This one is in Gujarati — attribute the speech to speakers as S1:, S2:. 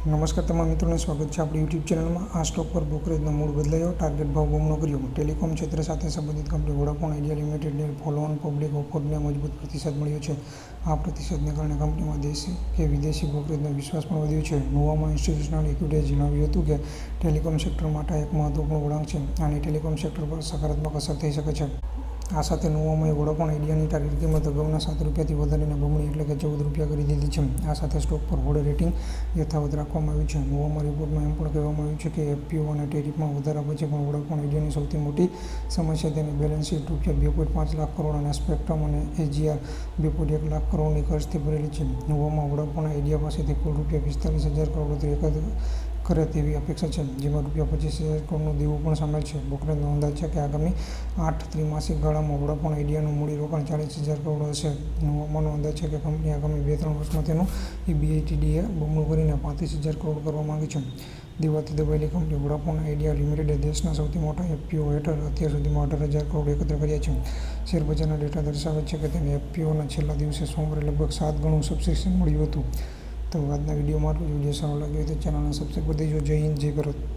S1: નમસ્કાર તમામ મિત્રોને સ્વાગત છે આપણી યુટ્યુબ ચેનલમાં। આ સ્ટોક પર બ્રોકરેજનો મૂળ બદલાયો, ટાર્ગેટ ભાવ બમણો કર્યો। ટેલિકોમ ક્ષેત્ર સાથે સંબંધિત કંપની વોડાફોન આઇડિયા લિમિટેડને ફોલો ઓન પબ્લિક ઓફરને મજબૂત પ્રતિસાદ મળ્યો છે। આ પ્રતિસાદને કારણે કંપનીમાં દેશી કે વિદેશી બ્રોકરેજનો વિશ્વાસ પણ વધ્યો છે। નોવામાં ઇન્સ્ટિટ્યુશનલ ઇક્વિટીએ જણાવ્યું હતું કે ટેલિકોમ સેક્ટર માટે એક મહત્વપૂર્ણ વળાંક છે। આની ટેલિકોમ સેક્ટર પર સકારાત્મક અસર થઈ શકે છે। આ સાથે નોવામાએ વોડાફોન આઇડિયાની ટાર્ગેટ કિંમત અગાઉના ₹7થી વધારીને બમણી એટલે કે ₹14 કરી દીધી છે। આ સાથે સ્ટોક પર હોલ્ડ રેટિંગ યથાવત રાખવામાં આવ્યું છે। નોવામાં રિપોર્ટમાં એમ પણ કહેવામાં આવ્યું છે કે એફપીઓ અને ટેરિફમાં વધારા પછી પણ વોડાફોન આઇડિયાની સૌથી મોટી સમસ્યા તેની બેલેન્સ શીટ ₹2.5 લાખ કરોડ અને સ્પેક્ટ્રમ અને એજીઆર ₹2.1 લાખ કરોડની ખર્ચથી ભરેલી છે। નોવામાં વોડાફોન આઇડિયા પાસેથી કુલ ₹45,000 કરોડ એકત્ર કરે તેવી અપેક્ષા છે, જેમાં ₹25,000 કરોડનું દેવું પણ સામેલ છે। બ્રોકરેજનો અંદાજ છે કે આગામી 8 ત્રિમાસિક ગાળામાં વોડાફોન આઇડિયાનું મૂડીરોકાણ ₹40,000 કરોડ હશે। નોવામાનો અંદાજ છે કે કંપની આગામી 2-3 વર્ષમાં તેનું ઇબીઆઈટીડીએ બમણું કરીને ₹35,000 કરોડ કરવા માંગે છે। દેવાથી દબાયેલી કંપની વોડાફોન આઇડિયા લિમિટેડે દેશના સૌથી મોટા એફપીઓ હેઠળ અત્યાર સુધીમાં ₹18,000 કરોડ એકત્ર કર્યા છે। શેરબજારના ડેટા દર્શાવે છે કે તેને એફપીઓના છેલ્લા દિવસે સોમવારે લગભગ 7 ગણું સબસ્ક્રિપ્શન મળ્યું હતું। તો આજના વિડીયોમાં આટલું જ। વિડીયો સારો લાગ્યો હોય તો ચેનલને સબસ્ક્રાઈબ કરી દેજો। જય હિન્દ, જય ભારત।